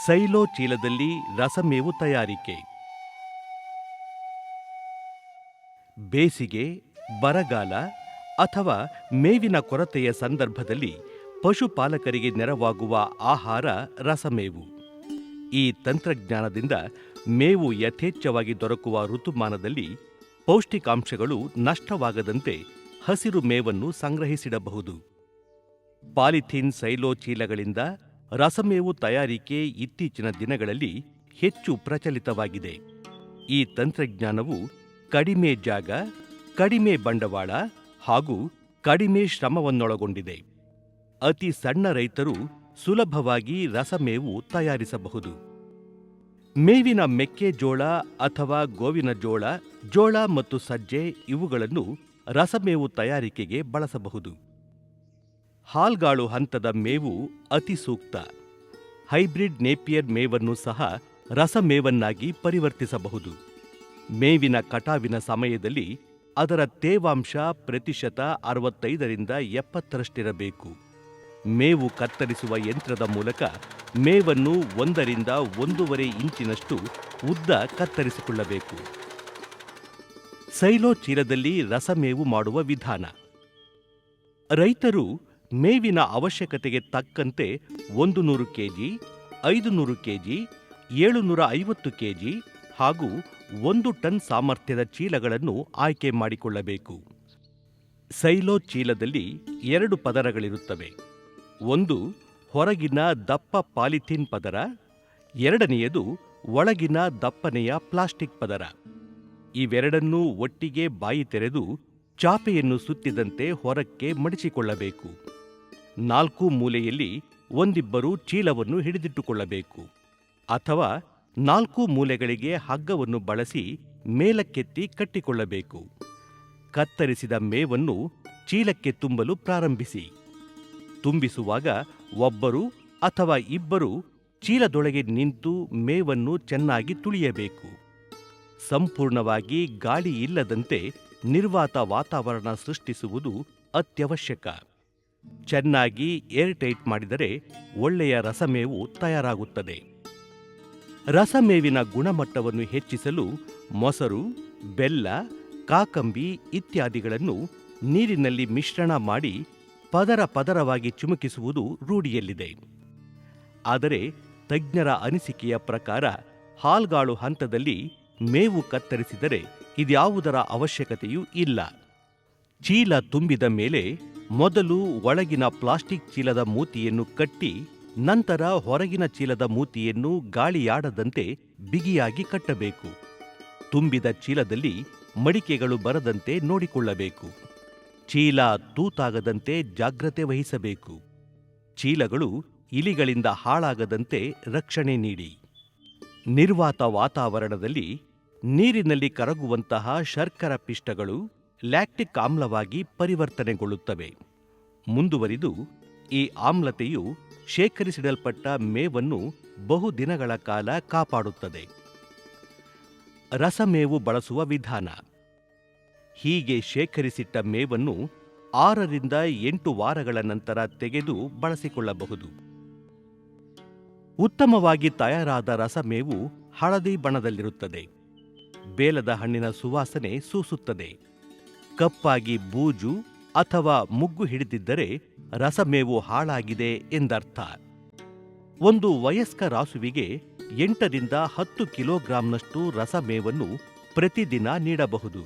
Silo ಚೀಲದಲ್ಲಿ ರಸಮೇವು ತಯಾರಿಕೆ. ಬೇಸಿಗೆ, ಬರಗಾಲ ಅಥವಾ ಮೇವಿನ ಕೊರತೆಯ ಸಂದರ್ಭದಲ್ಲಿ ಪಶುಪಾಲಕರಿಗೆ ನೆರವಾಗುವ ಆಹಾರ ರಸಮೇವು. ಈ ತಂತ್ರಜ್ಞಾನದಿಂದ ಮೇವು ಯಥೇಚ್ಛವಾಗಿ ದೊರಕುವ ಋತುಮಾನದಲ್ಲಿ ಪೌಷ್ಟಿಕಾಂಶಗಳು ನಷ್ಟವಾಗದಂತೆ ಹಸಿರು ಮೇವನ್ನು ಸಂಗ್ರಹಿಸಿಡಬಹುದು. ಪಾಲಿಥೀನ್ ಸೈಲೋ ಚೀಲಗಳಿಂದ ರಸಮೇವು ತಯಾರಿಕೆ ಇತ್ತೀಚಿನ ದಿನಗಳಲ್ಲಿ ಹೆಚ್ಚು ಪ್ರಚಲಿತವಾಗಿದೆ. ಈ ತಂತ್ರಜ್ಞಾನವು ಕಡಿಮೆ ಜಾಗ, ಕಡಿಮೆ ಬಂಡವಾಳ ಹಾಗೂ ಕಡಿಮೆ ಶ್ರಮವನ್ನೊಳಗೊಂಡಿದೆ. ಅತಿ ಸಣ್ಣ ರೈತರು ಸುಲಭವಾಗಿ ರಸಮೇವು ತಯಾರಿಸಬಹುದು. ಮೇವಿನ ಮೆಕ್ಕೆಜೋಳ ಅಥವಾ ಗೋವಿನ ಜೋಳ, ಜೋಳ ಮತ್ತು ಸಜ್ಜೆ ಇವುಗಳನ್ನು ರಸಮೇವು ತಯಾರಿಕೆಗೆ ಬಳಸಬಹುದು. ಹಾಲ್ಗಾಳು ಹಂತದ ಮೇವು ಅತಿ ಸೂಕ್ತ. ಹೈಬ್ರಿಡ್ ನೇಪಿಯರ್ ಮೇವನ್ನು ಸಹ ರಸಮೇವನ್ನಾಗಿ ಪರಿವರ್ತಿಸಬಹುದು. ಮೇವಿನ ಕಟಾವಿನ ಸಮಯದಲ್ಲಿ ಅದರ ತೇವಾಂಶ ಪ್ರತಿಶತ 65ರಿಂದ 70ರಷ್ಟಿರಬೇಕು. ಮೇವು ಕತ್ತರಿಸುವ ಯಂತ್ರದ ಮೂಲಕ ಮೇವನ್ನು 1ರಿಂದ 1.5 ಇಂಚಿನಷ್ಟು ಉದ್ದ ಕತ್ತರಿಸಿಕೊಳ್ಳಬೇಕು. ಸೈಲೋ ಚೀಲದಲ್ಲಿ ರಸಮೇವು ಮಾಡುವ ವಿಧಾನ. ರೈತರು ಮೇವಿನ ಅವಶ್ಯಕತೆಗೆ ತಕ್ಕಂತೆ 100 ಕೆಜಿ, 500 ಕೆಜಿ, 750 ಕೆಜಿ ಹಾಗೂ 1 ಟನ್ ಸಾಮರ್ಥ್ಯದ ಚೀಲಗಳನ್ನು ಆಯ್ಕೆ ಮಾಡಿಕೊಳ್ಳಬೇಕು. ಸೈಲೋ ಚೀಲದಲ್ಲಿ 2 ಪದರಗಳಿರುತ್ತವೆ. ಒಂದು ಹೊರಗಿನ ದಪ್ಪ ಪಾಲಿಥೀನ್ ಪದರ, ಎರಡನೆಯದು ಒಳಗಿನ ದಪ್ಪನೆಯ ಪ್ಲಾಸ್ಟಿಕ್ ಪದರ. ಇವೆರಡನ್ನೂ ಒಟ್ಟಿಗೆ ಬಾಯಿ ತೆರೆದು ಚಾಪೆಯನ್ನು ಸುತ್ತಿದಂತೆ ಹೊರಕ್ಕೆ ಮಡಿಚಿಕೊಳ್ಳಬೇಕು. 4 ಮೂಲೆಯಲ್ಲಿ ಒಂದಿಬ್ಬರು ಚೀಲವನ್ನು ಹಿಡಿದಿಟ್ಟುಕೊಳ್ಳಬೇಕು ಅಥವಾ 4 ಮೂಲೆಗಳಿಗೆ ಹಗ್ಗವನ್ನು ಬಳಸಿ ಮೇಲಕ್ಕೆತ್ತಿ ಕಟ್ಟಿಕೊಳ್ಳಬೇಕು. ಕತ್ತರಿಸಿದ ಮೇವನ್ನು ಚೀಲಕ್ಕೆ ತುಂಬಲು ಪ್ರಾರಂಭಿಸಿ. ತುಂಬಿಸುವಾಗ ಒಬ್ಬರು ಅಥವಾ ಇಬ್ಬರು ಚೀಲದೊಳಗೆ ನಿಂತು ಮೇವನ್ನು ಚೆನ್ನಾಗಿ ತುಳಿಯಬೇಕು. ಸಂಪೂರ್ಣವಾಗಿ ಗಾಳಿ ಇಲ್ಲದಂತೆ ನಿರ್ವಾತ ವಾತಾವರಣ ಸೃಷ್ಟಿಸುವುದು ಅತ್ಯವಶ್ಯಕ. ಚೆನ್ನಾಗಿ ಏರ್ಟೈಟ್ ಮಾಡಿದರೆ ಒಳ್ಳೆಯ ರಸಮೇವು ತಯಾರಾಗುತ್ತದೆ. ರಸಮೇವಿನ ಗುಣಮಟ್ಟವನ್ನು ಹೆಚ್ಚಿಸಲು ಮೊಸರು, ಬೆಲ್ಲ, ಕಾಕಂಬಿ ಇತ್ಯಾದಿಗಳನ್ನು ನೀರಿನಲ್ಲಿ ಮಿಶ್ರಣ ಮಾಡಿ ಪದರ ಪದರವಾಗಿ ಚಿಮುಕಿಸುವುದು ರೂಢಿಯಲ್ಲಿದೆ. ಆದರೆ ತಜ್ಞರ ಅನಿಸಿಕೆಯ ಪ್ರಕಾರ ಹಾಲ್ಗಾಳು ಹಂತದಲ್ಲಿ ಮೇವು ಕತ್ತರಿಸಿದರೆ ಇದ್ಯಾವುದರ ಅವಶ್ಯಕತೆಯೂ ಇಲ್ಲ. ಚೀಲ ತುಂಬಿದ ಮೇಲೆ ಮೊದಲು ಒಳಗಿನ ಪ್ಲಾಸ್ಟಿಕ್ ಚೀಲದ ಮೂತಿಯನ್ನು ಕಟ್ಟಿ ನಂತರ ಹೊರಗಿನ ಚೀಲದ ಮೂತಿಯನ್ನು ಗಾಳಿಯಾಡದಂತೆ ಬಿಗಿಯಾಗಿ ಕಟ್ಟಬೇಕು. ತುಂಬಿದ ಚೀಲದಲ್ಲಿ ಮಡಿಕೆಗಳು ಬರದಂತೆ ನೋಡಿಕೊಳ್ಳಬೇಕು. ಚೀಲ ತೂತಾಗದಂತೆ ಜಾಗ್ರತೆ ವಹಿಸಬೇಕು. ಚೀಲಗಳು ಇಲಿಗಳಿಂದ ಹಾಳಾಗದಂತೆ ರಕ್ಷಣೆ ನೀಡಿ. ನಿರ್ವಾತ ವಾತಾವರಣದಲ್ಲಿ ನೀರಿನಲ್ಲಿ ಕರಗುವಂತಹ ಶರ್ಕರ ಪಿಷ್ಟಗಳು ಲ್ಯಾಕ್ಟಿಕ್ ಆಮ್ಲವಾಗಿ ಪರಿವರ್ತನೆಗೊಳ್ಳುತ್ತವೆ. ಮುಂದುವರಿದು ಈ ಆಮ್ಲತೆಯು ಶೇಖರಿಸಿಡಲ್ಪಟ್ಟ ಮೇವನ್ನು ಬಹುದಿನಗಳ ಕಾಲ ಕಾಪಾಡುತ್ತದೆ. ರಸಮೇವು ಬಳಸುವ ವಿಧಾನ. ಹೀಗೆ ಶೇಖರಿಸಿಟ್ಟ ಮೇವನ್ನು 6ರಿಂದ 8 ವಾರಗಳ ನಂತರ ತೆಗೆದು ಬಳಸಿಕೊಳ್ಳಬಹುದು. ಉತ್ತಮವಾಗಿ ತಯಾರಾದ ರಸಮೇವು ಹಳದಿ ಬಣ್ಣದಲ್ಲಿರುತ್ತದೆ. ಬೇಲದ ಹಣ್ಣಿನ ಸುವಾಸನೆ ಸೂಸುತ್ತದೆ. ಕಪ್ಪಾಗಿ ಬೂಜು ಅಥವಾ ಮುಗ್ಗು ಹಿಡಿದಿದ್ದರೆ ರಸಮೇವು ಹಾಳಾಗಿದೆ ಎಂದರ್ಥ. ಒಂದು ವಯಸ್ಕ ರಾಸುವಿಗೆ 8ರಿಂದ 10 ಕಿಲೋಗ್ರಾಂನಷ್ಟು ರಸಮೇವನ್ನು ಪ್ರತಿದಿನ ನೀಡಬಹುದು.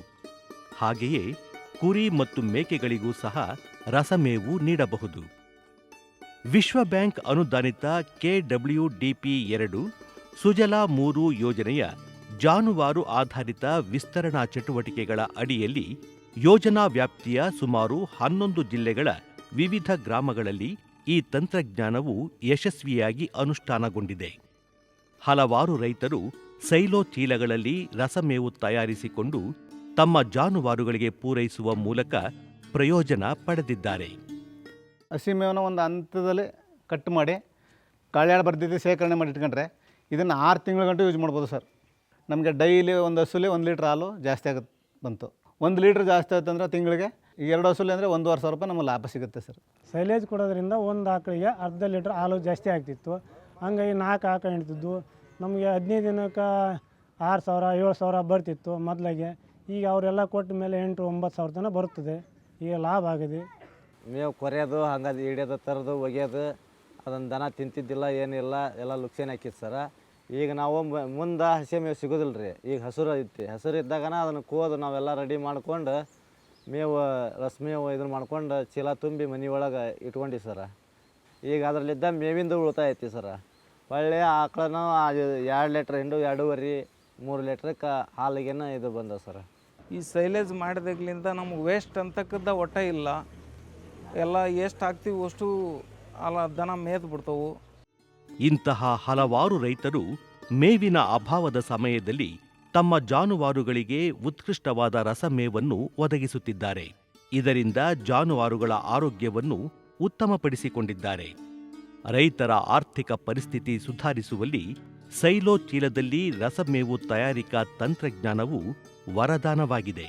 ಹಾಗೆಯೇ ಕುರಿ ಮತ್ತು ಮೇಕೆಗಳಿಗೂ ಸಹ ರಸಮೇವು ನೀಡಬಹುದು. ವಿಶ್ವ ಬ್ಯಾಂಕ್ ಅನುದಾನಿತ KWDP2 ಸುಜಲಾ 3 ಯೋಜನೆಯ ಜಾನುವಾರು ಆಧಾರಿತ ವಿಸ್ತರಣಾ ಚಟುವಟಿಕೆಗಳ ಅಡಿಯಲ್ಲಿ ಯೋಜನಾ ವ್ಯಾಪ್ತಿಯ ಸುಮಾರು 11 ಜಿಲ್ಲೆಗಳ ವಿವಿಧ ಗ್ರಾಮಗಳಲ್ಲಿ ಈ ತಂತ್ರಜ್ಞಾನವು ಯಶಸ್ವಿಯಾಗಿ ಅನುಷ್ಠಾನಗೊಂಡಿದೆ. ಹಲವಾರು ರೈತರು ಸೈಲೋ ಚೀಲಗಳಲ್ಲಿ ರಸಮೇವು ತಯಾರಿಸಿಕೊಂಡು ತಮ್ಮ ಜಾನುವಾರುಗಳಿಗೆ ಪೂರೈಸುವ ಮೂಲಕ ಪ್ರಯೋಜನ ಪಡೆದಿದ್ದಾರೆ. ಹಸಿ ಮೇವನ್ನು ಒಂದು ಹಂತದಲ್ಲಿ ಕಟ್ ಮಾಡಿ ಗಾಳಿಯಾಡ ಬರ್ದಿದ್ದು ಶೇಖರಣೆ ಮಾಡಿ ಇಟ್ಕೊಂಡ್ರೆ ಇದನ್ನು 6 ತಿಂಗಳ ಗಂಟು ಯೂಸ್ ಮಾಡ್ಬೋದು ಸರ್. ನಮಗೆ ಡೈಲಿ ಒಂದು ಹಸುಲಿ 1 ಲೀಟ್ರ್ ಹಾಲು ಜಾಸ್ತಿ ಆಗುತ್ತೆ ಬಂತು. 1 ಲೀಟ್ರ್ ಜಾಸ್ತಿ ಆಯ್ತು ಅಂದರೆ ತಿಂಗಳಿಗೆ 2 ಹಸುಲಿ ಅಂದರೆ 1,500 ರೂಪಾಯಿ ನಮಗೆ ಲಾಭ ಸಿಗುತ್ತೆ ಸರ್. ಸೈಲೇಜ್ ಕೊಡೋದ್ರಿಂದ ಒಂದು ಆಕಳಿಗೆ ಅರ್ಧ ಲೀಟ್ರ್ ಹಾಲು ಜಾಸ್ತಿ ಆಗ್ತಿತ್ತು. ಹಂಗಾಗಿ 4 ಆಕಳು ಹಿಡಿತಿದ್ವು. ನಮಗೆ 15 ದಿನಕ್ಕೆ 6,000 7,000 ಬರ್ತಿತ್ತು ಮೊದಲಿಗೆ. ಈಗ ಅವರೆಲ್ಲ ಕೊಟ್ಟ ಮೇಲೆ 8-9 ಸಾವಿರ ತನಕ ಬರುತ್ತದೆ. ಈಗ ಲಾಭ ಆಗಿದೆ. ಮೇವು ಕೊರೆಯೋದು ಹಂಗದು ಹಿಡಿಯೋದು ತರೋದು ಒಗೆಯೋದು ಅದನ್ನು ದನ ತಿಂತಿದ್ದಿಲ್ಲ ಏನಿಲ್ಲ ಎಲ್ಲ ಲುಕ್ಸಾನ್ ಹಾಕಿತ್ತು ಸರ. ಈಗ ನಾವು ಮುಂದೆ ಹಸಿ ಮೇವು ಸಿಗೋದಿಲ್ಲ ರೀ. ಈಗ ಹಸಿರು ಐತಿ, ಹಸಿರು ಇದ್ದಾಗನ ಅದನ್ನು ಕೋದು ನಾವೆಲ್ಲ ರೆಡಿ ಮಾಡ್ಕೊಂಡು ಮೇವು ರಸಮೇವು ಇದನ್ನು ಮಾಡ್ಕೊಂಡು ಚೀಲ ತುಂಬಿ ಮನೆ ಒಳಗೆ ಇಟ್ಕೊಂಡಿ ಸರ. ಈಗ ಅದರಲ್ಲಿದ್ದ ಮೇವಿಂದ ಉಳಿತಾಯ ಐತಿ ಸರ. ಒಳ್ಳೆಯ ಆಕಳನ್ನು 2 ಲೀಟ್ರ್ ಹಿಂಡು 2.5-3 ಲೀಟ್ರಕ್ಕೆ ಹಾಲಿಗೆನ ಇದು ಬಂದ ಸರ. ಈ ಸೈಲೇಜ್ ಮಾಡಿದಾಗ್ಲಿಂದ ನಮ್ಗೆ ವೇಸ್ಟ್ ಅಂತಕ್ಕದ್ದ ಒಟ್ಟ ಇಲ್ಲ. ಎಲ್ಲ ಎಷ್ಟು ಹಾಕ್ತೀವಿ ಅಷ್ಟು ದನ ಮೇಯ್ದು ಬಿಡ್ತವು. ಇಂತಹ ಹಲವಾರು ರೈತರು ಮೇವಿನ ಅಭಾವದ ಸಮಯದಲ್ಲಿ ತಮ್ಮ ಜಾನುವಾರುಗಳಿಗೆ ಉತ್ಕೃಷ್ಟವಾದ ರಸಮೇವನ್ನು ಒದಗಿಸುತ್ತಿದ್ದಾರೆ. ಇದರಿಂದ ಜಾನುವಾರುಗಳ ಆರೋಗ್ಯವನ್ನು ಉತ್ತಮಪಡಿಸಿಕೊಂಡಿದ್ದಾರೆ. ರೈತರ ಆರ್ಥಿಕ ಪರಿಸ್ಥಿತಿ ಸುಧಾರಿಸುವಲ್ಲಿ ಸೈಲೋ ಚೀಲದಲ್ಲಿ ರಸಮೇವು ತಯಾರಿಕಾ ತಂತ್ರಜ್ಞಾನವು ವರದಾನವಾಗಿದೆ.